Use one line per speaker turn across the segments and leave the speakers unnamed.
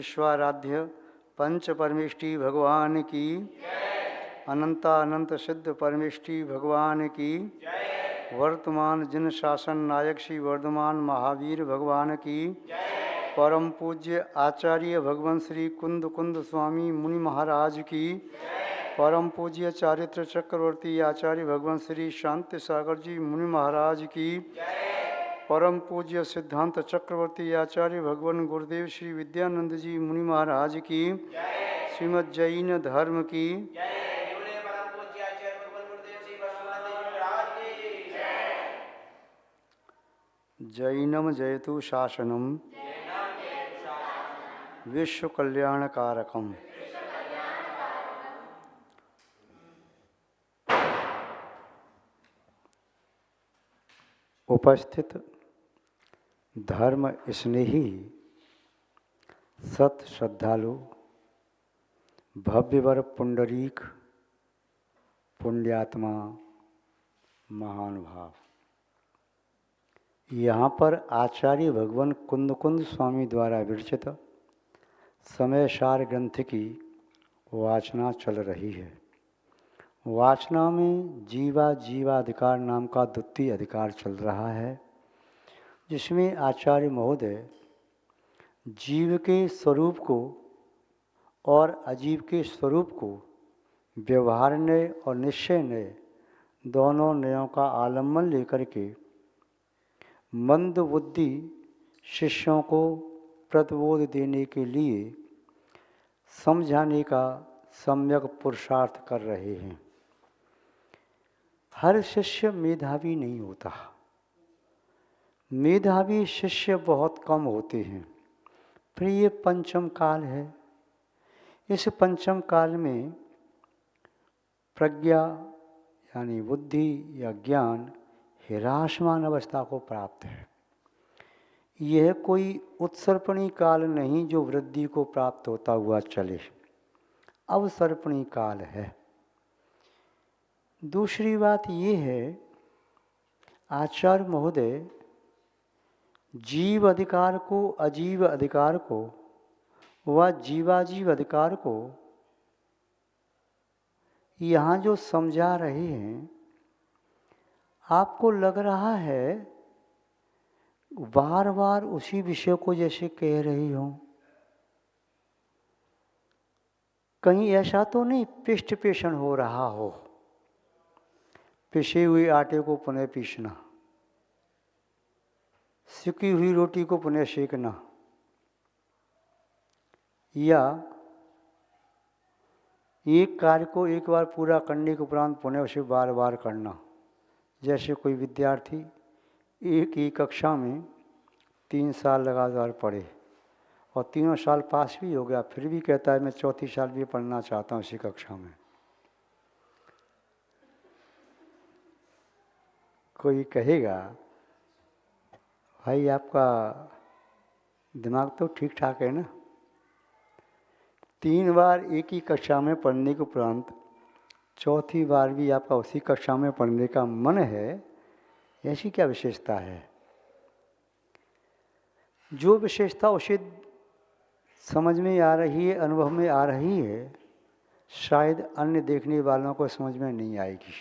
विश्वाराध्य पंच परमेष्टि भगवान की, अनंत सिद्ध परमेष्टि भगवान की, वर्तमान जिन शासन नायक श्री वर्धमान महावीर भगवान की, परम पूज्य आचार्य भगवान श्री कुंद कुंद स्वामी मुनि महाराज की, परम पूज्य चारित्र चक्रवर्ती आचार्य भगवान श्री शांति सागर जी मुनि महाराज की, परम पूज्य सिद्धांत चक्रवर्ती आचार्य भगवान गुरुदेव श्री विद्यानंद जी मुनि महाराज की, श्रीमद् जैन धर्म की, जैनम जयतु शासनम विश्व कल्याणकारकम। उपस्थित धर्म स्नेही सत श्रद्धालु भव्यवर पुंडरीक पुण्यात्मा महानुभाव, यहाँ पर आचार्य भगवान कुंद कुंद स्वामी विरचित विरचित समयसार ग्रंथ की वाचना चल रही है। वाचना में जीवाधिकार नाम का द्वितीय अधिकार चल रहा है, जिसमें आचार्य महोदय जीव के स्वरूप को और अजीव के स्वरूप को व्यवहार नय और निश्चय नय दोनों नयों का आलम्बन लेकर के मंद बुद्धि शिष्यों को प्रतिबोध देने के लिए समझाने का सम्यक पुरुषार्थ कर रहे हैं। हर शिष्य मेधावी नहीं होता, मेधावी शिष्य बहुत कम होते हैं। फिर ये पंचम काल है, इस पंचम काल में प्रज्ञा यानी बुद्धि या ज्ञान हिरासमान अवस्था को प्राप्त है। यह कोई उत्सर्पणी काल नहीं जो वृद्धि को प्राप्त होता हुआ चले, अवसर्पणी काल है। दूसरी बात ये है, आचार्य महोदय जीव अधिकार को, अजीव अधिकार को व जीवाजीव अधिकार को यहाँ जो समझा रहे हैं, आपको लग रहा है बार बार उसी विषय को जैसे कह रही हूँ। कहीं ऐसा तो नहीं पृष्ठ पेषण हो रहा हो, पिसे हुए आटे को पुनः पीसना, सिकी हुई रोटी को पुनः सेकना, या एक कार्य को एक बार पूरा करने के उपरांत पुनः उसे बार बार करना। जैसे कोई विद्यार्थी एक ही कक्षा में 3 साल लगातार पढ़े और तीनों साल पास भी हो गया, फिर भी कहता है मैं चौथी साल भी पढ़ना चाहता हूँ इसी कक्षा में। कोई कहेगा भाई आपका दिमाग तो ठीक ठाक है ना, 3 बार एक ही कक्षा में पढ़ने के उपरांत चौथी बार भी आपका उसी कक्षा में पढ़ने का मन है, ऐसी क्या विशेषता है? जो विशेषता उसे समझ में आ रही है, अनुभव में आ रही है, शायद अन्य देखने वालों को समझ में नहीं आएगी।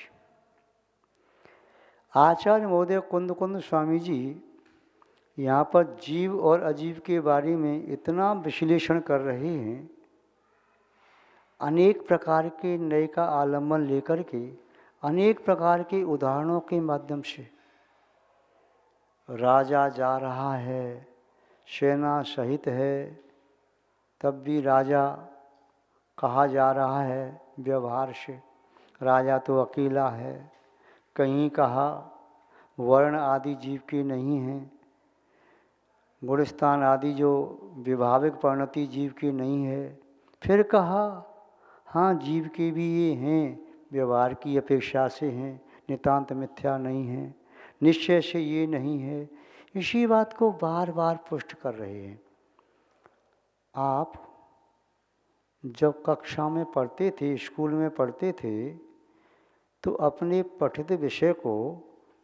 आचार्य महोदय कुंद कुंद स्वामी जी यहाँ पर जीव और अजीव के बारे में इतना विश्लेषण कर रहे हैं, अनेक प्रकार के नए का आलम्बन लेकर के, अनेक प्रकार के उदाहरणों के माध्यम से। राजा जा रहा है, सेना सहित है, तब भी राजा कहा जा रहा है व्यवहार से, राजा तो अकेला है। कहीं कहा वर्ण आदि जीव के नहीं हैं, गुणस्थान आदि जो विभाविक परिणति जीव की नहीं है। फिर कहा हाँ जीव के भी ये हैं, व्यवहार की अपेक्षा से हैं, नितांत मिथ्या नहीं है, निश्चय से ये नहीं है। इसी बात को बार बार पुष्ट कर रहे हैं। आप जब कक्षा में पढ़ते थे, स्कूल में पढ़ते थे, तो अपने पठित विषय को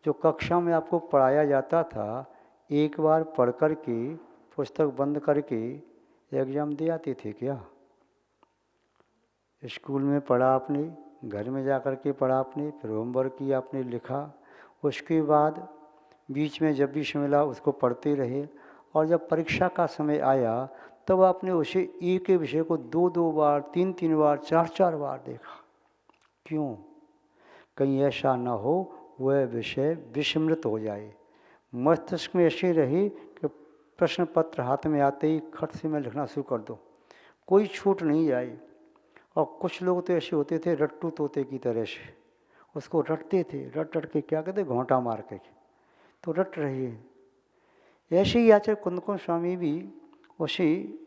जो कक्षा में आपको पढ़ाया जाता था, एक बार पढ़ कर के पुस्तक बंद करके एग्ज़ाम दे आते थे क्या? स्कूल में पढ़ा आपने, घर में जा कर के पढ़ा आपने, फिर होमवर्क किया आपने, लिखा, उसके बाद बीच में जब भी समय मिला उसको पढ़ते रहे, और जब परीक्षा का समय आया तब आपने उसे एक ही विषय को 2-2 बार, 3-3 बार, 4-4 बार देखा। क्यों? कहीं ऐसा ना हो वह विषय विस्मृत हो जाए, मस्तिष्क में ऐसे रहे कि प्रश्न पत्र हाथ में आते ही खट से मैं लिखना शुरू कर दूँ, कोई छूट नहीं जाए। और कुछ लोग तो ऐसे होते थे रट्टू तोते की तरह से, उसको रटते थे, रट रट के क्या कहते, घोंटा मार के, तो रट रहे हैं। ऐसे ही आचार्य कुंदकुंद स्वामी भी उसी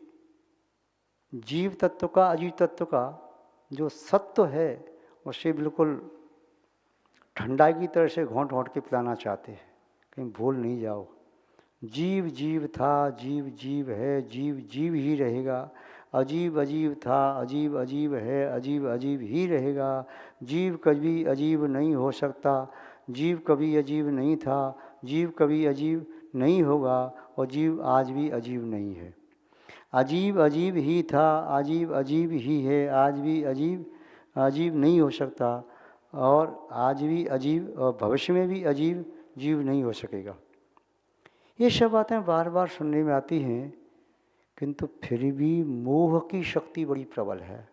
जीव तत्व का, अजीव तत्व का जो सत्य है उसे बिल्कुल ठंडाई की तरह से घोंट घोंट के पिलाना चाहते हैं, कहीं भूल नहीं जाओ। जीव जीव था, जीव जीव है, जीव जीव ही रहेगा, अजीब अजीब था, अजीब अजीब है, अजीब अजीब ही रहेगा। जीव कभी अजीब नहीं हो सकता, जीव कभी अजीब नहीं था, जीव कभी अजीब नहीं होगा, और जीव आज भी अजीब नहीं है। अजीब अजीब ही था, अजीब अजीब ही है, आज भी अजीब अजीब नहीं हो सकता, और आज भी अजीब और भविष्य में भी अजीब जीव नहीं हो सकेगा। ये सब बातें बार बार सुनने में आती हैं, किंतु फिर भी मोह की शक्ति बड़ी प्रबल है।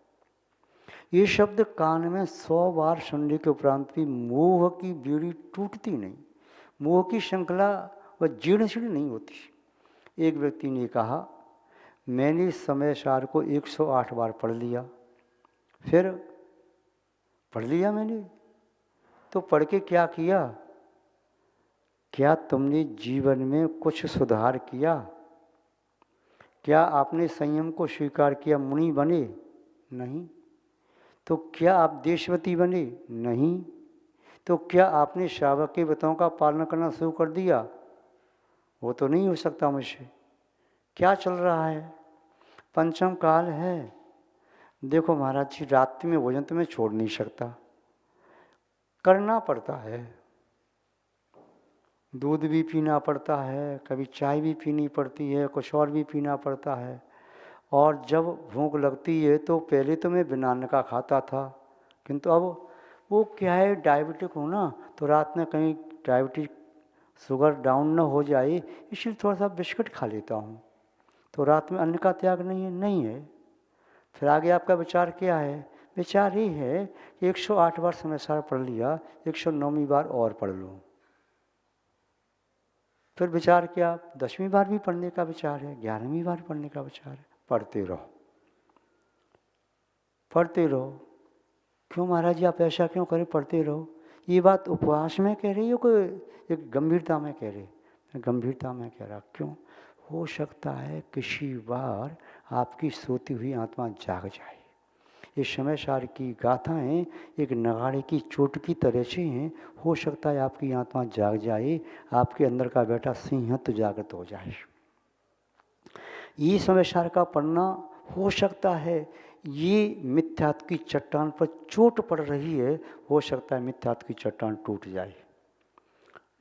ये शब्द कान में 100 बार सुनने के उपरांत भी मोह की बेड़ी टूटती नहीं, मोह की श्रृंखला वह जीर्ण शीर्ण नहीं होती। एक व्यक्ति ने कहा, मैंने समय सार को 108 बार पढ़ लिया, फिर पढ़ लिया मैंने, तो पढ़ के क्या किया? क्या तुमने जीवन में कुछ सुधार किया? क्या आपने संयम को स्वीकार किया, मुनि बने? नहीं। तो क्या आप देशवती बने? नहीं। तो क्या आपने श्रावक के वचनों का पालन करना शुरू कर दिया? वो तो नहीं हो सकता मुझसे। क्या चल रहा है? पंचम काल है। देखो महाराज जी, रात्रि में भोजन तो मैं छोड़ नहीं सकता, करना पड़ता है, दूध भी पीना पड़ता है, कभी चाय भी पीनी पड़ती है, कुछ और भी पीना पड़ता है। और जब भूख लगती है तो पहले तो मैं बिना अन्न का खाता था, किंतु अब वो क्या है, डायबिटिक हूँ ना, तो रात में कहीं डायबिटिक शुगर डाउन ना हो जाए, इसलिए थोड़ा सा बिस्किट खा लेता हूँ। तो रात में अन्न का त्याग नहीं है, नहीं है। फिर आगे आपका विचार क्या है? विचार ये है कि 108 बार समय सार पढ़ लिया, 109वीं बार और पढ़ लूँ। फिर विचार क्या? 10वीं बार भी पढ़ने का विचार है, 11वीं बार पढ़ने का विचार है। पढ़ते रहो, पढ़ते रहो। क्यों महाराज जी आप ऐसा क्यों करें? पढ़ते रहो। ये बात उपवास में कह रही हो कोई एक गंभीरता में कह रही? गंभीरता में कह रहा। क्यों? हो सकता है किसी बार आपकी सोती हुई आत्मा जाग जाए। इस समय सार की गाथाएं एक नगाड़े की चोट की तरह से हैं। हो सकता है आपकी आत्मा जाग जाए, आपके अंदर का बेटा सिंहत्व जागृत हो जाए। ये समय सार का पढ़ना हो सकता है ये मिथ्यात्व की चट्टान पर चोट पड़ रही है, हो सकता है मिथ्यात्व की चट्टान टूट जाए।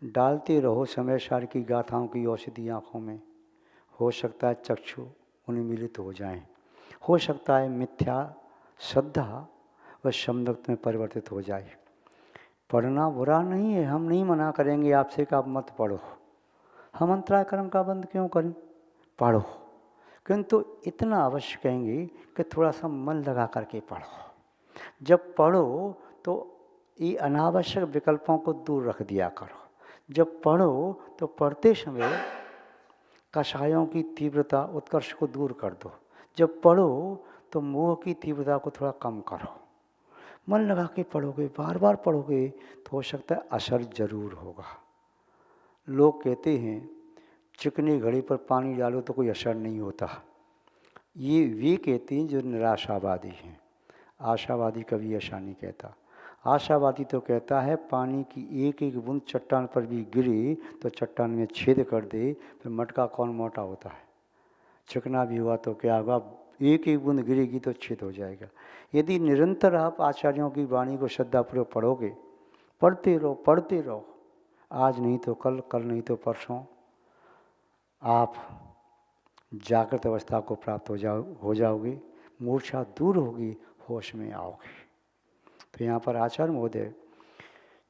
डालते रहो समय सार की गाथाओं की औषधि आँखों में, हो सकता है चक्षु उन्मीलित हो जाएं, हो सकता है मिथ्या श्रद्धा व सम्यक्त में परिवर्तित हो जाए। पढ़ना बुरा नहीं है, हम नहीं मना करेंगे आपसे कि आप मत पढ़ो, हम अंतराय कर्म का बंद क्यों करें? पढ़ो, किंतु इतना अवश्य कहेंगे कि थोड़ा सा मन लगा करके पढ़ो। जब पढ़ो तो ये अनावश्यक विकल्पों को दूर रख दिया करो। जब पढ़ो तो पढ़ते समय कषायों की तीव्रता उत्कर्ष को दूर कर दो। जब पढ़ो तो मोह की तीव्रता को थोड़ा कम करो। मन लगा के पढ़ोगे, बार बार पढ़ोगे तो हो सकता है असर जरूर होगा। लोग कहते हैं चिकनी घड़ी पर पानी डालो तो कोई असर नहीं होता। ये वे कहते हैं जो निराशावादी हैं। आशावादी कभी ऐसा नहीं कहता। आशावादी तो कहता है पानी की एक एक बूंद चट्टान पर भी गिरे तो चट्टान में छेद कर दे, फिर मटका कौन मोटा होता है? चिकना भी हुआ तो क्या होगा? एक एक बूंद गिरेगी तो छेद हो जाएगा। यदि निरंतर आप आचार्यों की वाणी को श्रद्धापूर्वक पढ़ोगे, पढ़ते रहो पढ़ते रहो, आज नहीं तो कल, कल नहीं तो परसों, आप जागृत अवस्था को प्राप्त हो जाओगे, मूर्छा दूर होगी, होश में आओगे। तो यहाँ पर आचार्य महोदय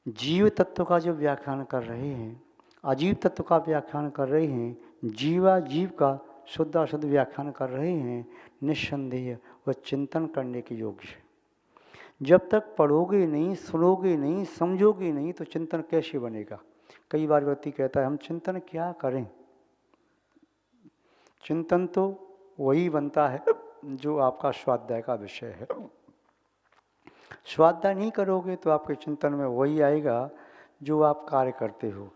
जीव तत्व का जो व्याख्यान कर रहे हैं, अजीव तत्व का व्याख्यान कर रहे हैं, जीवा जीव का शुद्धाशुद्ध व्याख्यान कर रहे हैं, निस्संदेह वह चिंतन करने के योग्य है। जब तक पढ़ोगे नहीं, सुनोगे नहीं, समझोगे नहीं तो चिंतन कैसे बनेगा। कई बार व्यक्ति कहता है हम चिंतन क्या करें। चिंतन तो वही बनता है जो आपका स्वाध्याय का विषय है। स्वाध्याय नहीं करोगे तो आपके चिंतन में वही आएगा जो आप कार्य करते हो।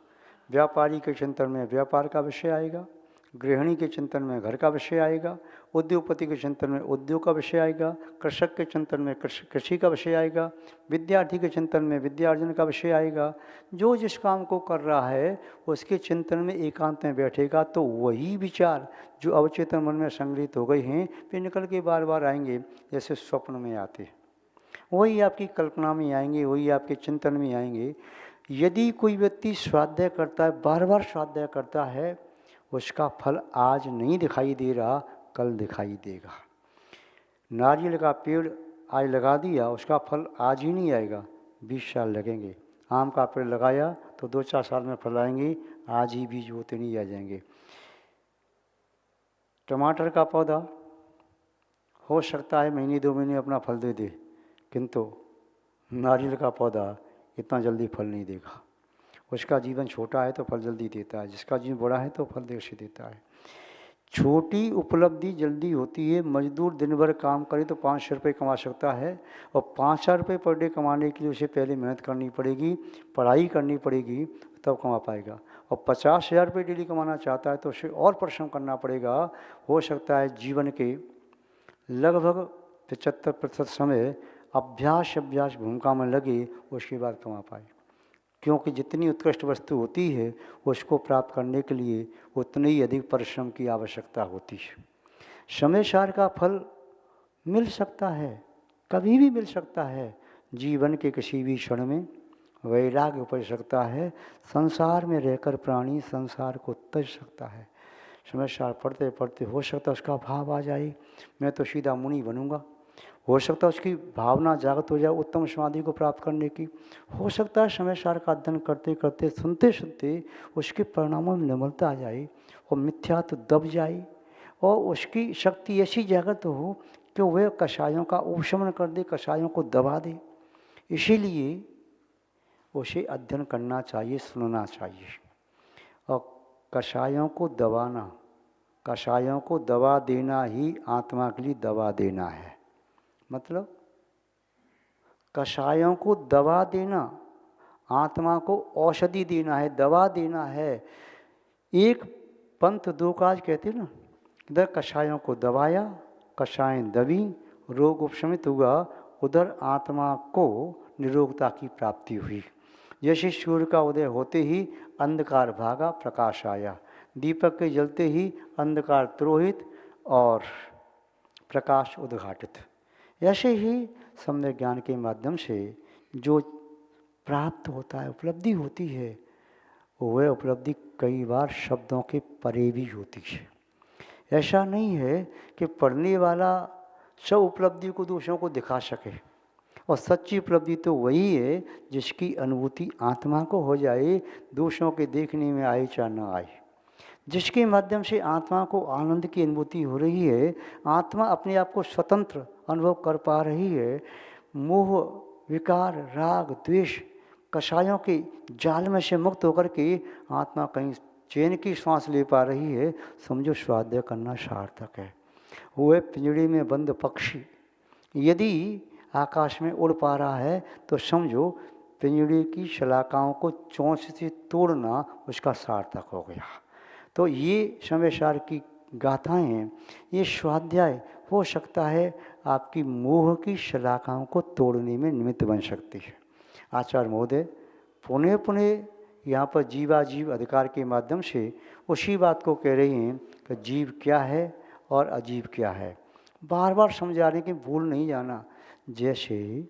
व्यापारी के चिंतन में व्यापार का विषय आएगा, गृहिणी के चिंतन में घर का विषय आएगा, उद्योगपति के चिंतन में उद्योग का विषय आएगा, कृषक के चिंतन में कृषि का विषय आएगा, विद्यार्थी के चिंतन में विद्यार्जन का विषय आएगा। जो जिस काम को कर रहा है उसके चिंतन में एकांत में बैठेगा तो वही विचार जो अवचेतन मन में संग्रहित हो गए हैं वे निकल के बार बार आएंगे, जैसे स्वप्न में आते हैं, वही आपकी कल्पना में आएंगे, वही आपके चिंतन में आएंगे। यदि कोई व्यक्ति स्वाध्याय करता है, बार बार स्वाध्याय करता है, उसका फल आज नहीं दिखाई दे रहा, कल दिखाई देगा। नारियल का पेड़ आज लगा दिया, उसका फल आज ही नहीं आएगा, 20 साल लगेंगे। आम का पेड़ लगाया तो 2-4 साल में फल आएंगे, आज ही बीज बोते नहीं आ जाएंगे। टमाटर का पौधा हो सकता है महीने 2 महीने अपना फल दे दे, किंतु नारियल का पौधा इतना जल्दी फल नहीं देगा। उसका जीवन छोटा है तो फल जल्दी देता है, जिसका जीवन बड़ा है तो फल देर से देता है। छोटी उपलब्धि जल्दी होती है। मजदूर दिन भर काम करे तो 500 रुपये कमा सकता है, और 5,000 रुपये पर डे कमाने के लिए उसे पहले मेहनत करनी पड़ेगी, पढ़ाई करनी पड़ेगी, तब कमा पाएगा। और 50,000 रुपये डेली कमाना चाहता है तो उसे और परिश्रम करना पड़ेगा। हो सकता है जीवन के लगभग 75% समय अभ्यास भूमिका में लगे, उसके बाद कमा पाए। क्योंकि जितनी उत्कृष्ट वस्तु होती है उसको प्राप्त करने के लिए उतनी ही अधिक परिश्रम की आवश्यकता होती है। समय सार का फल मिल सकता है, कभी भी मिल सकता है। जीवन के किसी भी क्षण में वैराग्य उपज सकता है। संसार में रहकर प्राणी संसार को तज सकता है। समय सार पढ़ते पढ़ते हो सकता है उसका भाव आ जाए, मैं तो सीधा मुनि बनूंगा। हो सकता है उसकी भावना जागृत हो जाए उत्तम समाधि को प्राप्त करने की। हो सकता है समय सार का अध्ययन करते करते सुनते सुनते उसके परिणामों में निर्मलता आ जाए और मिथ्यात्व दब जाए, और उसकी शक्ति ऐसी जागृत हो कि वह कषायों का उपशमन कर दे, कषायों को दबा दे। इसीलिए उसे अध्ययन करना चाहिए, सुनना चाहिए। और कषायों को दबाना, कषायों को दबा देना ही आत्मा के लिए दबा देना है। मतलब कषायों को दबा देना, आत्मा को औषधि देना है, दवा देना है। एक पंथ दो काज कहते ना, इधर कषायों को दबाया, कषाय दबी, रोग उपशमित हुआ, उधर आत्मा को निरोगता की प्राप्ति हुई। जैसे सूर्य का उदय होते ही अंधकार भागा, प्रकाश आया। दीपक के जलते ही अंधकार तिरोहित और प्रकाश उद्घाटित। ऐसे ही सम्यक ज्ञान के माध्यम से जो प्राप्त होता है, उपलब्धि होती है, वह उपलब्धि कई बार शब्दों के परे भी होती है। ऐसा नहीं है कि पढ़ने वाला सब उपलब्धि को दूसरों को दिखा सके, और सच्ची उपलब्धि तो वही है जिसकी अनुभूति आत्मा को हो जाए, दूसरों के देखने में आए चाहे न आए। जिसके माध्यम से आत्मा को आनंद की अनुभूति हो रही है, आत्मा अपने आप को स्वतंत्र अनुभव कर पा रही है, मोह विकार राग द्वेष कषायों के जाल में से मुक्त होकर के आत्मा कहीं चैन की सांस ले पा रही है, समझो स्वाध्याय करना सार्थक है। वह पिंजड़े में बंद पक्षी यदि आकाश में उड़ पा रहा है तो समझो पिंजड़े की शलाकाओं को चोंच से तोड़ना उसका सार्थक हो गया। तो ये समय सार की गाथाएं हैं, ये स्वाध्याय हो सकता है आपकी मोह की शलाकाओं को तोड़ने में निमित्त बन सकती है। आचार्य महोदय पुनः पुनः यहाँ पर जीवाजीव अधिकार के माध्यम से उसी बात को कह रही हैं कि जीव क्या है और अजीव क्या है, बार बार समझाने की भूल नहीं जाना। जैसे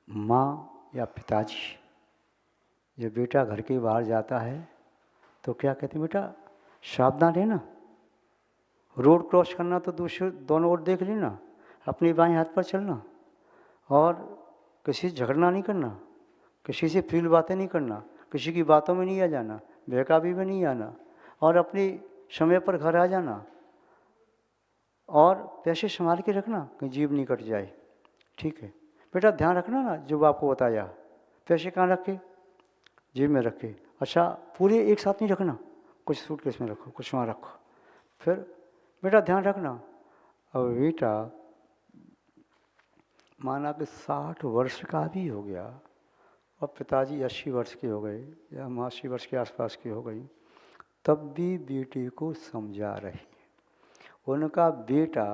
माँ या पिताजी, जब बेटा घर के बाहर जाता है तो क्या कहते हैं, बेटा सावधान रहना, रोड क्रॉस करना तो दूसरे दोनों ओर देख लेना, अपनी बाएं हाथ पर चलना, और किसी से झगड़ना नहीं करना, किसी से फील बातें नहीं करना, किसी की बातों में नहीं आ जाना, बहकावी में नहीं आना, और अपनी समय पर घर आ जाना, और पैसे संभाल के रखना कहीं जेब नहीं कट जाए। ठीक है बेटा, ध्यान रखना ना जो आपको बताया। पैसे कहाँ रखे? जेब में रखे। अच्छा, पूरे एक साथ नहीं रखना, कुछ सूटकेस में रखो, कुछ वहाँ रखो। फिर बेटा ध्यान रखना, अब बेटा माना कि 60 वर्ष का भी हो गया और पिताजी 80 वर्ष के हो गए या 80 वर्ष के आसपास की हो गई, तब भी बेटे को समझा रही। उनका बेटा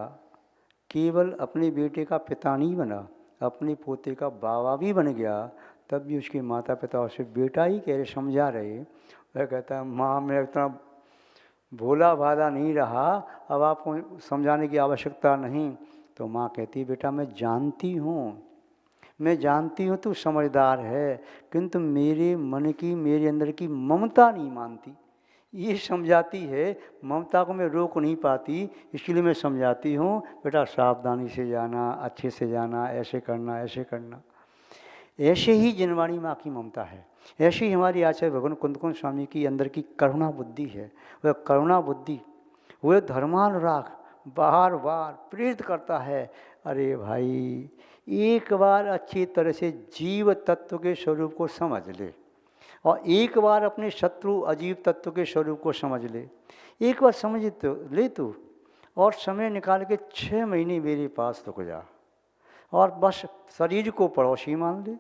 केवल अपने बेटे का पिता नहीं बना, अपने पोते का बाबा भी बन गया, तब भी उसके माता पिता उसे बेटा ही कह रहे, समझा रहे। वह कहता है माँ मैं इतना भोला भाला नहीं रहा, अब आपको समझाने की आवश्यकता नहीं। तो माँ कहती बेटा मैं जानती हूँ, मैं जानती हूँ तू समझदार है, किंतु मेरे मन की, मेरे अंदर की ममता नहीं मानती, ये समझाती है। ममता को मैं रोक नहीं पाती, इसलिए मैं समझाती हूँ बेटा सावधानी से जाना, अच्छे से जाना, ऐसे करना, ऐसे करना। ऐसे ही जिनवाणी माँ की ममता है, ऐसे ही हमारी आचार्य भगवान कुंदकुंद स्वामी की अंदर की करुणा बुद्धि है। वह करुणा बुद्धि, वह धर्मानुराग बार बार प्रेरित करता है, अरे भाई एक बार अच्छी तरह से जीव तत्व के स्वरूप को समझ ले, और एक बार अपने शत्रु अजीव तत्व के स्वरूप को समझ ले। एक बार समझ तो ले तू, और समय निकाल के 6 महीने मेरे पास रुक जा, और बस शरीर को पड़ोसी मान ले,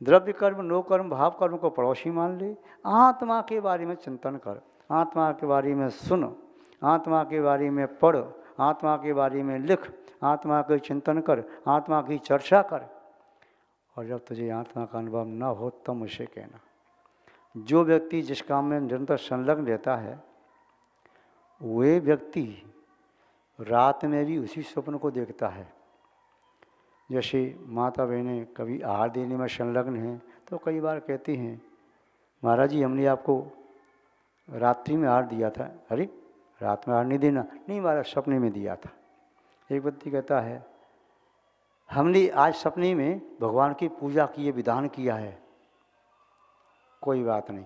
द्रव्य कर्म, नो कर्म, भाव कर्म को पड़ोसी मान ले। आत्मा के बारे में चिंतन कर, आत्मा के बारे में सुन, आत्मा के बारे में पढ़, आत्मा के बारे में लिख, आत्मा के चिंतन कर, आत्मा की चर्चा कर। और जब तुझे आत्मा का अनुभव न हो तब मुझे कहना। जो व्यक्ति जिस काम में निरंतर संलग्न रहता है, वे व्यक्ति रात में भी उसी स्वप्न को देखता है। जैसे माता बहनें कभी आहार देने में संलग्न हैं तो कई बार कहती हैं महाराज जी हमने आपको रात्रि में आहार दिया था। अरे रात में आहार नहीं देना, नहीं महाराज सपने में दिया था। एक व्यक्ति कहता है हमने आज सपने में भगवान की पूजा की, विधान किया है। कोई बात नहीं,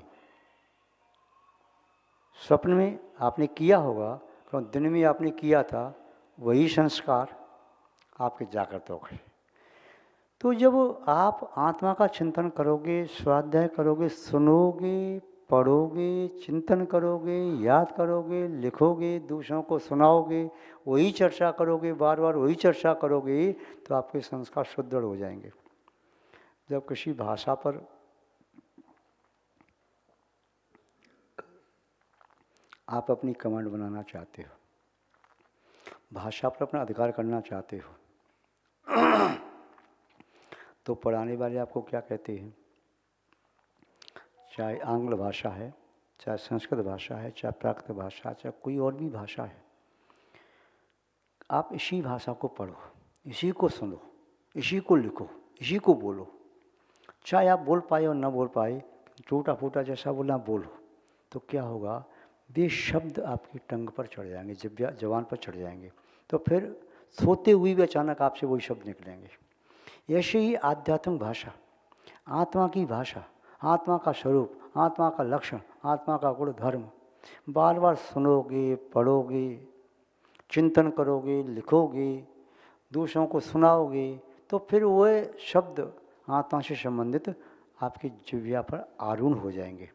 स्वप्न में आपने किया होगा, तो दिन में आपने किया था, वही संस्कार आपके जागृत हो गए। तो जब आप आत्मा का चिंतन करोगे, स्वाध्याय करोगे, सुनोगे, पढ़ोगे, चिंतन करोगे, याद करोगे, लिखोगे, दूसरों को सुनाओगे, वही चर्चा करोगे, बार बार वही चर्चा करोगे, तो आपके संस्कार सुदृढ़ हो जाएंगे। जब किसी भाषा पर आप अपनी कमांड बनाना चाहते हो, भाषा पर अपना अधिकार करना चाहते हो, तो पढ़ाने वाले आपको क्या कहते हैं? चाहे आंग्ल भाषा है, चाहे संस्कृत भाषा है, चाहे प्राकृत भाषा, चाहे कोई और भी भाषा है, आप इसी भाषा को पढ़ो, इसी को सुनो, इसी को लिखो, इसी को बोलो। चाहे आप बोल पाए और न बोल पाए, टूटा फूटा जैसा बोलना बोलो, तो क्या होगा? वे शब्द आपकी टंग पर चढ़ जाएंगे, जबान पर चढ़ जाएंगे, तो फिर सोते हुए भी अचानक आपसे वही शब्द निकलेंगे। ऐसे ही आध्यात्मिक भाषा, आत्मा की भाषा, आत्मा का स्वरूप, आत्मा का लक्षण, आत्मा का गुण धर्म बार बार सुनोगे, पढ़ोगे, चिंतन करोगे, लिखोगे, दूसरों को सुनाओगे, तो फिर वह शब्द आत्मा से संबंधित आपकी जिह्वा पर आरूढ़ हो जाएंगे।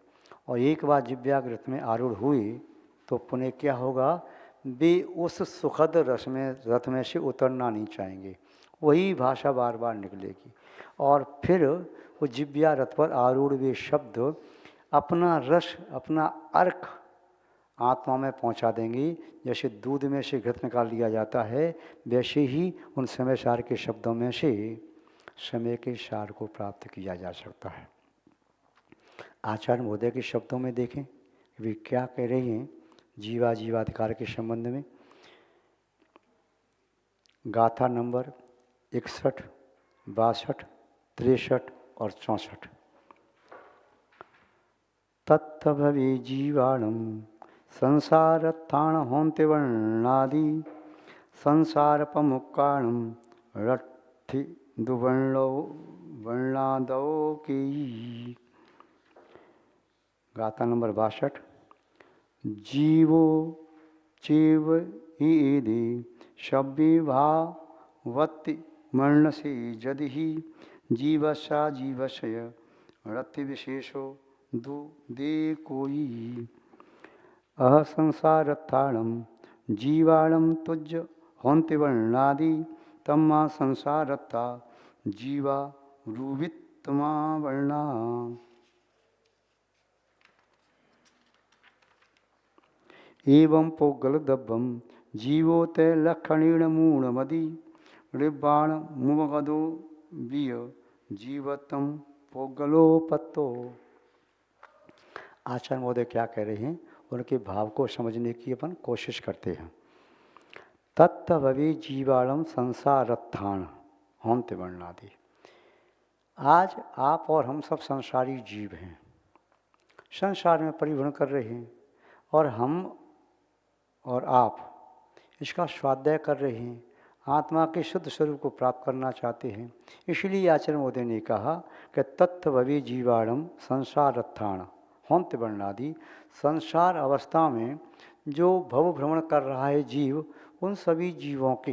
और एक बार जिव्याग्रत में आरूढ़ हुई तो पुनः क्या होगा? वे उस सुखद रथ में से उतरना नहीं चाहेंगे, वही भाषा बार बार निकलेगी, और फिर वो जिव्या रथ पर आरूढ़ वे शब्द अपना रस, अपना अर्क आत्मा में पहुंचा देंगी। जैसे दूध में से घृत निकाल लिया जाता है, वैसे ही उन समय सार के शब्दों में से समय के सार को प्राप्त किया जा सकता है। आचार्य महोदय के शब्दों में देखें वे क्या कह रही हैं जीवाधिकार के संबंध में। गाथा नंबर 61, 62, 63 और 64। तत्भवे जीवाणम संसारत्थान होन्ते वर्णादि संसार पमुक्काणम रट्ठि दुवर्णो वर्णादो की। गाथा नंबर 62। जीवो चेव हीदि शब्बे भावति मरणसी यदि ही जीवसा जीवशय रति विशेषो दु दे कोई। अह संसारत्थाणम जीवाणम तुज होन्ति वर्णादि तम्मा संसारत्था जीवा रूवित्तमा वर्णा। एवं पोगलदब्बम जीवो ते लक्षणीण मूणमदि ऋबाण मुमगदो विय जीवतम पोगलोपत्तो। आचार्य महोदय क्या कह रहे हैं, उनके भाव को समझने की अपन कोशिश करते हैं। तत्तभवे जीवाणम संसारत्थान होन्ते वर्णादि। आज आप और हम सब संसारी जीव हैं, संसार में परिभ्रमण कर रहे हैं, और हम और आप इसका स्वाध्याय कर रहे हैं, आत्मा के शुद्ध स्वरूप को प्राप्त करना चाहते हैं। इसलिए आचार्य महोदय ने कहा कि तत्वभवे जीवाणम संसारत्थान होन्ते वर्णादि। संसार अवस्था में जो भव भ्रमण कर रहा है जीव, उन सभी जीवों के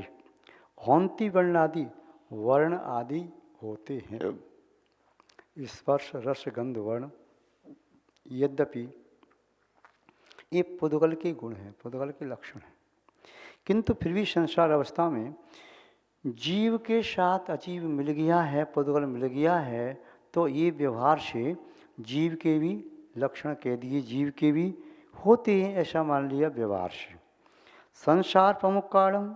होन्ति वर्णादि वर्ण आदि होते हैं। स्पर्श रस गंध वर्ण, यद्यपि ये पुद्गल के गुण हैं, पुद्गल के लक्षण हैं, किंतु फिर भी संसार अवस्था में जीव के साथ अजीव मिल गया है, पुद्गल मिल गया है, तो ये व्यवहार से जीव के भी लक्षण कह दिए, जीव के भी होते हैं, ऐसा मान लिया व्यवहार से। संसार प्रमुख कारण,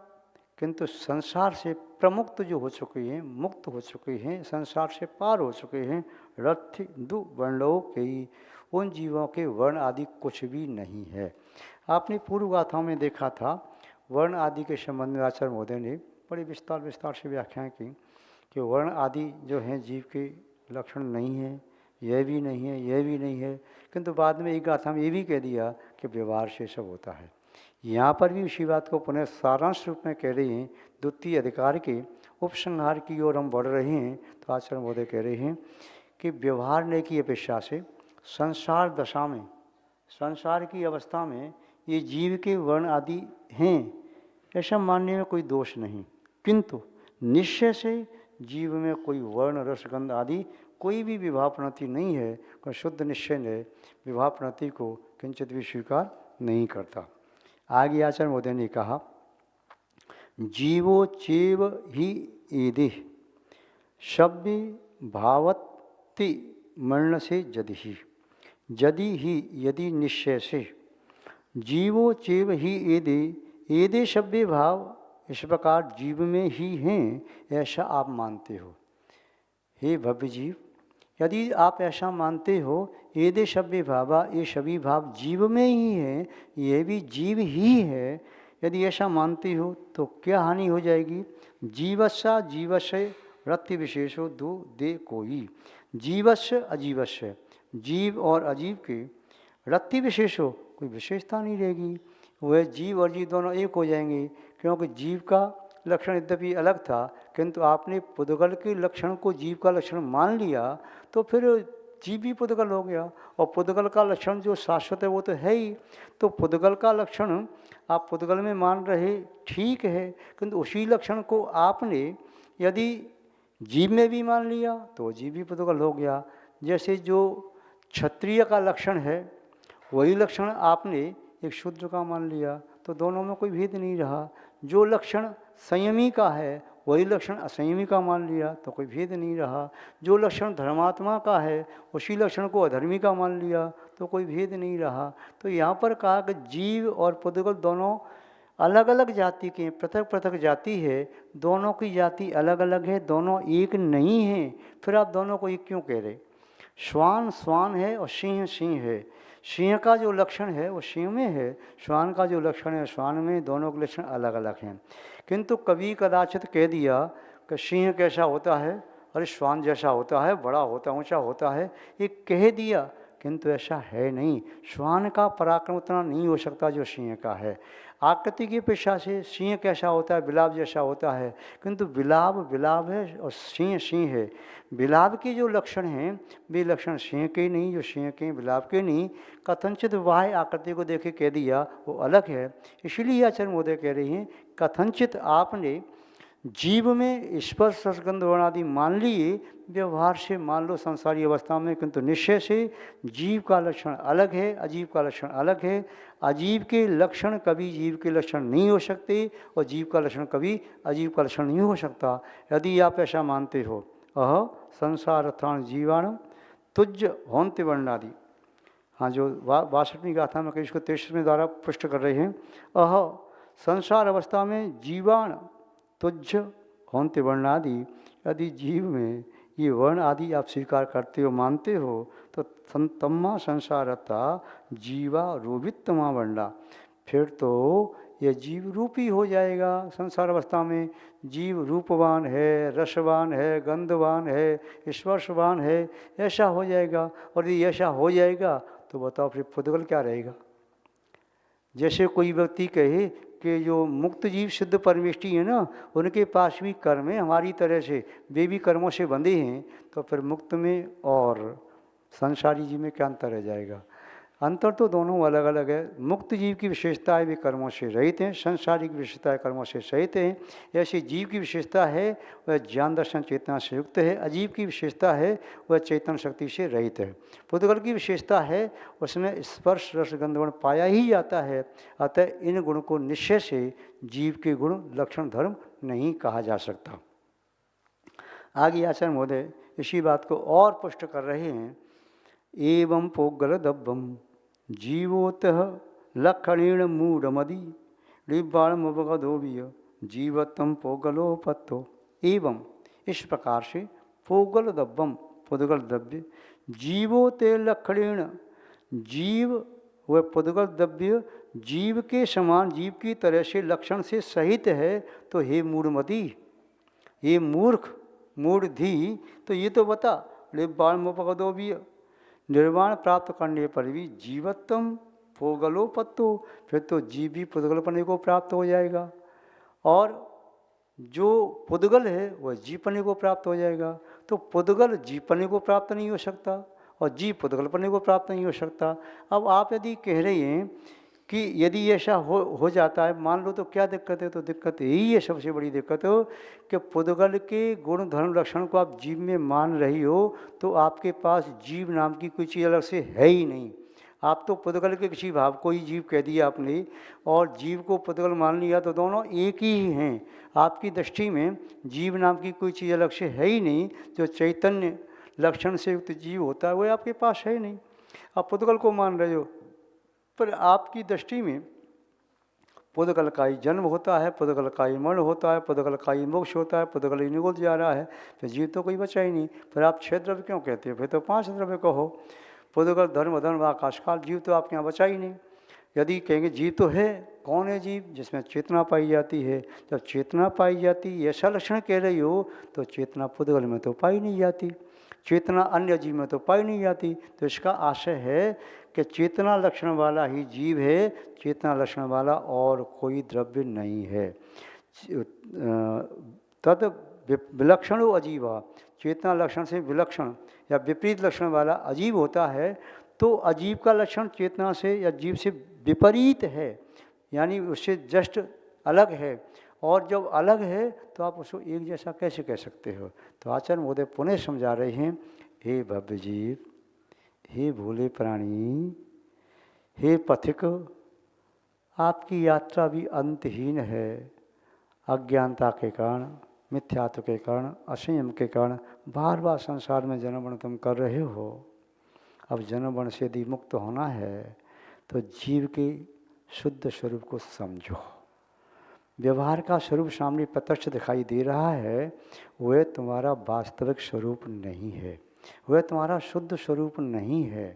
किंतु संसार से प्रमुक्त जो हो चुके हैं, मुक्त हो चुके हैं, संसार से पार हो चुके हैं, रथ दु वर्णों के, उन जीवों के वर्ण आदि कुछ भी नहीं है। आपने पूर्व गाथाओं में देखा था, वर्ण आदि के संबंध में आचार्य महोदय ने बड़ी विस्तार से व्याख्याएं की कि वर्ण आदि जो हैं जीव के लक्षण नहीं है, यह भी नहीं है, यह भी नहीं है, किंतु बाद में एक गाथा में ये भी कह दिया कि व्यवहार से सब होता है। यहाँ पर भी उसी बात को पुनः सारांश रूप में कह रहे हैं। द्वितीय अधिकार के उपसंहार की ओर हम बढ़ रहे हैं, तो आचार्य महोदय कह रहे हैं कि व्यवहार ने की अपेक्षा से संसार दशा में, संसार की अवस्था में ये जीव के वर्ण आदि हैं, ऐसा मानने में कोई दोष नहीं, किंतु निश्चय से जीव में कोई वर्ण रसगंध आदि कोई भी विभाव प्रणति नहीं है। कोई शुद्ध निश्चय ने विभाव प्रणति को किंचित भी स्वीकार नहीं करता। आगे आचार्य महोदय ने कहा, जीवो चेव ही एदे शब्द भावति मरण से यदि ही यदि निश्चय से जीवो चेव ही एदे, एदे शब्द भाव इस प्रकार जीव में ही हैं, ऐसा आप मानते हो। हे भव्य जीव, यदि आप ऐसा मानते हो, एदे शब्द भावा, ये सभी भाव जीव में ही है, ये भी जीव ही है, यदि ऐसा मानते हो तो क्या हानि हो जाएगी। जीवस्या जीवस्य रत्य विशेषो दो दे कोई। जीवस्य अजीवस्य, जीव और अजीव के रत्य विशेषो, कोई विशेषता नहीं रहेगी, वह जीव और जीव दोनों एक हो जाएंगे। क्योंकि जीव का लक्षण यद्यपि अलग था, किंतु आपने पुद्गल के लक्षण को जीव का लक्षण मान लिया, तो फिर जीव भी पुद्गल हो गया, और पुद्गल का लक्षण जो शाश्वत है वो तो है ही। तो पुद्गल का लक्षण आप पुद्गल में मान रहे, ठीक है, किंतु उसी लक्षण को आपने यदि जीव में भी मान लिया तो जीव भी पुद्गल हो गया। जैसे जो क्षत्रिय का लक्षण है, वही लक्षण आपने एक शूद्र का मान लिया, तो दोनों में कोई भेद नहीं रहा। जो लक्षण संयमी का है, वही लक्षण असंयमी का मान लिया, तो कोई भेद नहीं रहा। जो लक्षण धर्मात्मा का है, उसी लक्षण को अधर्मी का मान लिया, तो कोई भेद नहीं रहा। तो यहाँ पर कहा कि जीव और पुद्गल दोनों अलग अलग जाति के, पृथक पृथक जाति है, दोनों की जाति अलग अलग है, दोनों एक नहीं है। फिर आप दोनों को एक क्यों कह रहे। श्वान श्वान है और सिंह सिंह है। सिंह का जो लक्षण है वो सिंह में है, श्वान का जो लक्षण है श्वान में, दोनों के लक्षण अलग अलग हैं। किंतु कभी कदाचित कह दिया कि सिंह कैसा होता है, अरे श्वान जैसा होता है, बड़ा होता है, ऊंचा होता है, ये कह दिया, किंतु ऐसा है नहीं। श्वान का पराक्रम उतना नहीं हो सकता जो सिंह का है। आकृति की अपेक्षा से सिंह कैसा होता है, बिलाव जैसा होता है, किंतु बिलाव बिलाव है और सिंह सिंह है। बिलाव के जो लक्षण हैं वे लक्षण सिंह के नहीं, जो सिंह के बिलाव के नहीं। कथनचित वाह्य आकृति को देखे कह दिया वो अलग है। इसलिए आचार्य महोदय कह रही हैं कथनचित आपने जीव में स्पर्श रसगंध वर्ण आदि मान लिए, व्यवहार से मान लो संसारी अवस्था में, किंतु निश्चय से जीव का लक्षण अलग है, अजीव का लक्षण अलग है। अजीव के लक्षण कभी जीव के लक्षण नहीं हो सकते और जीव का लक्षण कभी अजीव का लक्षण नहीं हो सकता। यदि आप ऐसा मानते हो, अह संसार अर्थान जीवाणु तुज होन्ते वर्णादि, हाँ जो 62वीं गाथा में कहीं इसको 63वें द्वारा पुष्ट कर रहे हैं। अह संसार अवस्था में जीवाण तुझ होन्ते वर्ण आदि, यदि जीव में ये वर्ण आदि आप स्वीकार करते हो, मानते हो, तो तम्मा संसारता जीवा रूपितमा वर्णा, फिर तो ये जीव रूपी हो जाएगा। संसार अवस्था में जीव रूपवान है, रसवान है, गंधवान है, स्पर्शवान है, ऐसा हो जाएगा। और यदि ऐसा हो जाएगा तो बताओ फिर पुद्गल क्या रहेगा। जैसे कोई व्यक्ति कहे कि जो मुक्त जीव सिद्ध परमेष्टि है ना, उनके पास भी कर्म है हमारी तरह से, वे भी कर्मों से बंधे हैं, तो फिर मुक्त में और संसारी जीव में क्या अंतर रह जाएगा। अंतर तो दोनों अलग अलग है। मुक्त जीव की विशेषता है वे कर्मों से रहित हैं, संसारी की विशेषता है कर्मों से सहित हैं। ऐसे जीव की विशेषता है वह ज्ञान दर्शन चेतना से युक्त है, अजीव की विशेषता है वह चेतन शक्ति से रहित है। पुद्गल की विशेषता है उसमें स्पर्श रस गंधवर्ण पाया ही जाता है, अतः इन गुण को निश्चय से जीव के गुण लक्षण धर्म नहीं कहा जा सकता। आगे आचार्य महोदय इसी बात को और पुष्ट कर रहे हैं। एवं पोगलदब्बम जीवोतः लक्षणेन मूढ़मदि डिब्बाणमुपगदोभिय जीवत्तम पोगलोपत्तो। एवं इस प्रकार से पोगलदब्बम पुद्गल द्रव्य जीवोते लक्षणेन, जीव वह पुद्गल द्रव्य जीव के समान, जीव की तरह से लक्षण से सहित है। तो हे मूढ़मति, ये मूर्ख मूढ़धि, तो ये तो बता डिब्बाणमुपगदोभिय, निर्वाण प्राप्त करने पर भी जीवत्तम पोगलोपत्तो, फिर तो जीव भी पुद्गलपने को प्राप्त हो जाएगा और जो पुद्गल है वह जीवपने को प्राप्त हो जाएगा। तो पुद्गल जीवपने को प्राप्त नहीं हो सकता और जीव पुद्गलपने को प्राप्त नहीं हो सकता। अब आप यदि कह रहे हैं कि यदि ऐसा हो जाता है, मान लो, तो क्या दिक्कत है। तो दिक्कत यही है, सबसे बड़ी दिक्कत हो कि पुद्गल के गुण धर्म लक्षण को आप जीव में मान रही हो, तो आपके पास जीव नाम की कोई चीज़ अलग से है ही नहीं। आप तो पुद्गल के किसी भाव को ही जीव कह दिया आपने और जीव को पुद्गल मान लिया, तो दोनों एक ही हैं। आपकी दृष्टि में जीव नाम की कोई चीज़ अलग से है ही नहीं। जो चैतन्य लक्षण से युक्त जीव होता है वह आपके पास है ही नहीं। आप पुद्गल को मान रहे हो, पर आपकी दृष्टि में पुद्गल का ही जन्म होता है, पुद्गल का ही मरण होता है, पुद्गल का ही मोक्ष होता है, पुद्गल ही निगल जा रहा है, फिर जीव तो कोई बचा ही नहीं। फिर आप 6 द्रव्य क्यों कहते हो? फिर तो 5 द्रव्य कहो। पुद्गल धर्म अधर्म आकाश काल, जीव तो आपके यहाँ बचा ही नहीं। यदि कहेंगे जीव तो है, कौन है जीव? जिसमें चेतना पाई जाती है। जब चेतना पाई जाती ऐसा लक्षण कह रही हो, तो चेतना पुद्गल में तो पाई नहीं जाती, चेतना अन्य जीव में तो पाई नहीं जाती। तो इसका आशय है कि चेतना लक्षण वाला ही जीव है, चेतना लक्षण वाला और कोई द्रव्य नहीं है। तद विलक्षणो अजीवा, चेतना लक्षण से विलक्षण या विपरीत लक्षण वाला अजीव होता है। तो अजीव का लक्षण चेतना से या जीव से विपरीत है, यानी उससे जस्ट अलग है। और जब अलग है तो आप उसको एक जैसा कैसे कह सकते हो? तो आचार्य महोदय पुनः समझा रहे हैं, हे भव्य जीव, हे भोले प्राणी, हे पथिक, आपकी यात्रा भी अंतहीन है। अज्ञानता के कारण, मिथ्यात्व के कारण, असंयम के कारण बार बार संसार में जन्म मरण तुम कर रहे हो। अब जन्म मरण से यदि मुक्त होना है तो जीव के शुद्ध स्वरूप को समझो। व्यवहार का स्वरूप सामने प्रत्यक्ष दिखाई दे रहा है, वह तुम्हारा वास्तविक स्वरूप नहीं है, वह तुम्हारा शुद्ध स्वरूप नहीं है,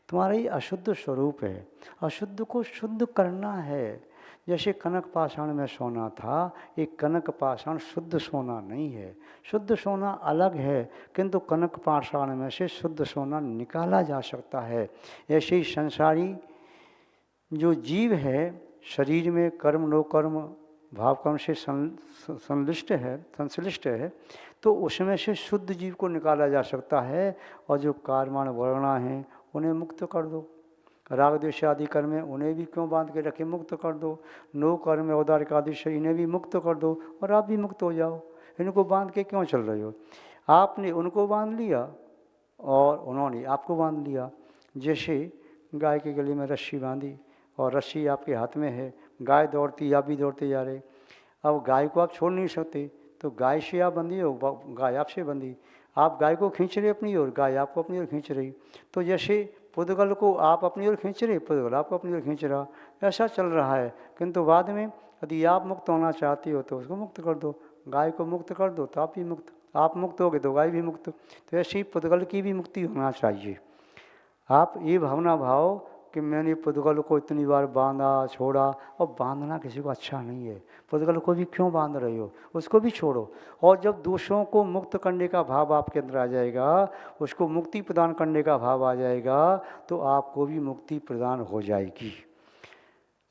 तुम्हारा ये अशुद्ध स्वरूप है। अशुद्ध को शुद्ध करना है। जैसे कनक पाषाण में सोना था, एक कनक पाषाण शुद्ध सोना नहीं है, शुद्ध सोना अलग है, किंतु कनक पाषाण में से शुद्ध सोना निकाला जा सकता है। ऐसे ही संसारी जो जीव है, शरीर में कर्म नो कर्म भाव कर्म से संश्लिष्ट है, तो उसमें से शुद्ध जीव को निकाला जा सकता है। और जो कार्यमाण वर्णा हैं उन्हें मुक्त कर दो, राग द्वेष आदि कर्म है उन्हें भी क्यों बांध के रखे, मुक्त कर दो। नो कर्म औदारिक आदि से इन्हें भी मुक्त कर दो और आप भी मुक्त हो जाओ। इनको बांध के क्यों चल रहे हो? आपने उनको बांध लिया और उन्होंने आपको बांध लिया। जैसे गाय के गले में रस्सी बांधी और रस्सी आपके हाथ में है, गाय दौड़ती, आप भी दौड़ते जा रहे। अब गाय को आप छोड़ नहीं सकते, तो गाय से आप बंधी हो, गाय आपसे बंधी, आप गाय को खींच रहे अपनी ओर, गाय आपको अपनी ओर खींच रही। तो जैसे पुद्गल को आप अपनी ओर खींच रहे, पुद्गल आपको अपनी ओर खींच रहा, ऐसा चल रहा है। किंतु बाद में यदि आप मुक्त होना चाहती हो तो उसको मुक्त कर दो, गाय को मुक्त कर दो तो आप भी मुक्त, आप मुक्त होगे तो गाय भी मुक्त। तो ऐसे ही पुद्गल की भी मुक्ति होना चाहिए। आप ये भावना भाव कि मैंने पुद्गल को इतनी बार बांधा छोड़ा, और बांधना किसी को अच्छा नहीं है। पुद्गल को भी क्यों बांध रहे हो, उसको भी छोड़ो। और जब दूसरों को मुक्त करने का भाव आपके अंदर आ जाएगा, उसको मुक्ति प्रदान करने का भाव आ जाएगा, तो आपको भी मुक्ति प्रदान हो जाएगी।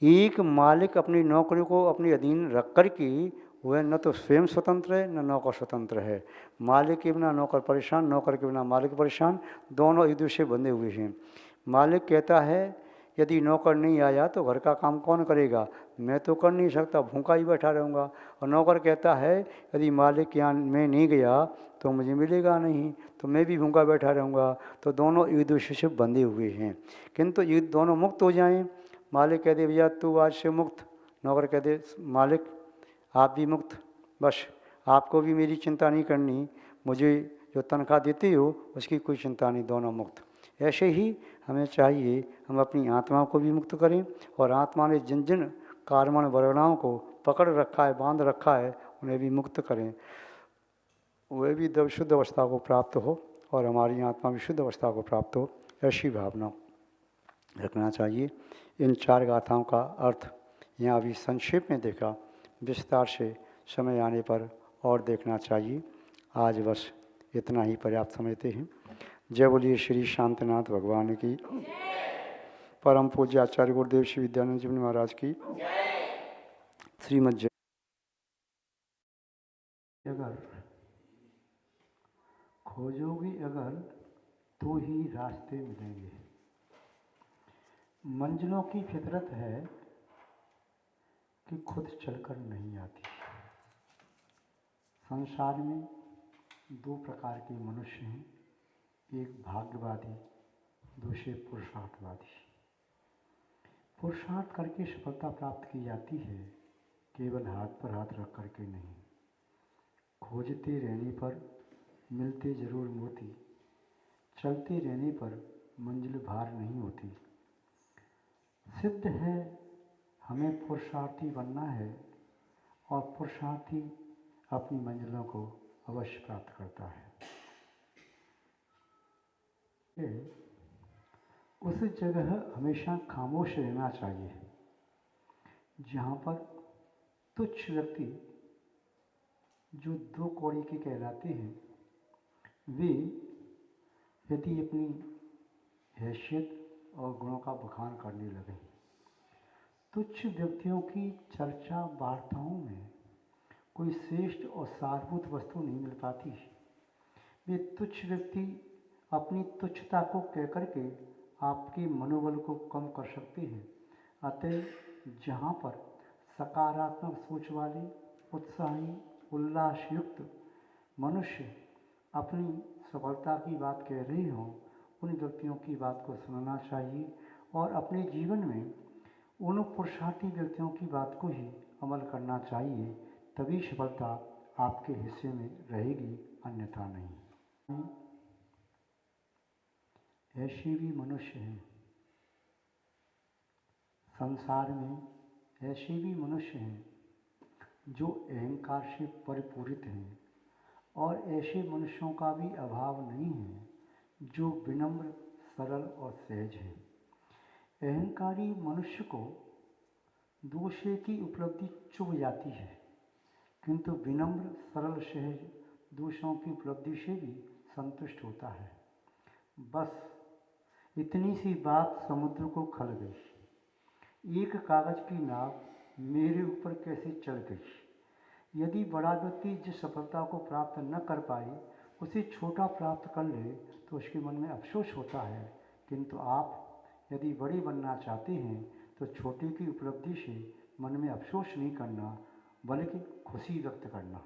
एक मालिक अपनी नौकरी को अपने अधीन रख कर के वह न तो स्वयं स्वतंत्र है न नौकर स्वतंत्र है। मालिक के बिना नौकर परेशान, नौकर के बिना मालिक परेशान, दोनों एक दूसरे बंधे हुए हैं। मालिक कहता है यदि नौकर नहीं आया तो घर का काम कौन करेगा, मैं तो कर नहीं सकता, भूखा ही बैठा रहूँगा। और नौकर कहता है यदि मालिक के यहाँ मैं नहीं गया तो मुझे मिलेगा नहीं, तो मैं भी भूखा बैठा रहूँगा। तो दोनों एक दूसरे से बंधे हुए हैं। किंतु ये दोनों मुक्त हो जाएं, मालिक कह दे भैया तू आज से मुक्त, नौकर कह दे मालिक आप भी मुक्त, बस आपको भी मेरी चिंता नहीं करनी, मुझे जो तनख्वाह देते हो उसकी कोई चिंता नहीं, दोनों मुक्त। ऐसे ही हमें चाहिए हम अपनी आत्मा को भी मुक्त करें, और आत्मा ने जिन जिन कार्मण वर्णाओं को पकड़ रखा है, बांध रखा है, उन्हें भी मुक्त करें, वह भी शुद्ध अवस्था को प्राप्त हो और हमारी आत्मा भी शुद्ध अवस्था को प्राप्त हो, ऐसी भावना रखना चाहिए। इन चार गाथाओं का अर्थ यहाँ अभी संक्षेप में देखा, विस्तार से समय आने पर और देखना चाहिए। आज बस इतना ही पर्याप्त समझते हैं। जय बोलिए श्री शांतिनाथ भगवान की, परम पूज्य आचार्य गुरुदेव श्री विद्यानंद जी महाराज की, श्रीमद् जय। अगर खोजोगे अगर तो ही रास्ते मिलेंगे। मंजिलों की फितरत है कि खुद चलकर नहीं आती। संसार में दो प्रकार के मनुष्य हैं, एक भाग्यवादी, दूसरे पुरुषार्थवादी। पुरुषार्थ करके सफलता प्राप्त की जाती है, केवल हाथ पर हाथ रख करके नहीं। खोजते रहने पर मिलते जरूर मोती, चलते रहने पर मंजिल भार नहीं होती। सिद्ध है हमें पुरुषार्थी बनना है, और पुरुषार्थी अपनी मंजिलों को अवश्य प्राप्त करता है। उस जगह हमेशा खामोश रहना चाहिए जहाँ पर तुच्छ व्यक्ति जो दो कौड़ी के कहलाते हैं, वे यदि अपनी हैसियत और गुणों का बखान करने लगे। तुच्छ व्यक्तियों की चर्चा वार्ताओं में कोई श्रेष्ठ और सारभूत वस्तु नहीं मिल पाती। वे तुच्छ व्यक्ति अपनी तुच्छता को कहकर के आपके मनोबल को कम कर सकते हैं। अतः जहाँ पर सकारात्मक सोच वाले, उत्साही, उल्लासयुक्त मनुष्य अपनी सफलता की बात कह रहे हों, उन व्यक्तियों की बात को सुनना चाहिए और अपने जीवन में उन पुरुषार्थी व्यक्तियों की बात को ही अमल करना चाहिए। तभी सफलता आपके हिस्से में रहेगी, अन्यथा नहीं। ऐसे भी मनुष्य हैं संसार में, ऐसे भी मनुष्य हैं जो अहंकार से परिपूरित हैं, और ऐसे मनुष्यों का भी अभाव नहीं है जो विनम्र, सरल और सहज हैं। अहंकारी मनुष्य को दूसरे की उपलब्धि चुभ जाती है, किंतु विनम्र सरल सहज दूसरों की उपलब्धि से भी संतुष्ट होता है। बस इतनी सी बात समुद्र को खल गई। एक कागज की नाव मेरे ऊपर कैसे चढ़ गई। यदि बड़ा व्यक्ति जिस सफलता को प्राप्त न कर पाए उसे छोटा प्राप्त कर ले तो उसके मन में अफसोस होता है, किंतु आप यदि बड़े बनना चाहते हैं तो छोटे की उपलब्धि से मन में अफसोस नहीं करना बल्कि खुशी व्यक्त करना।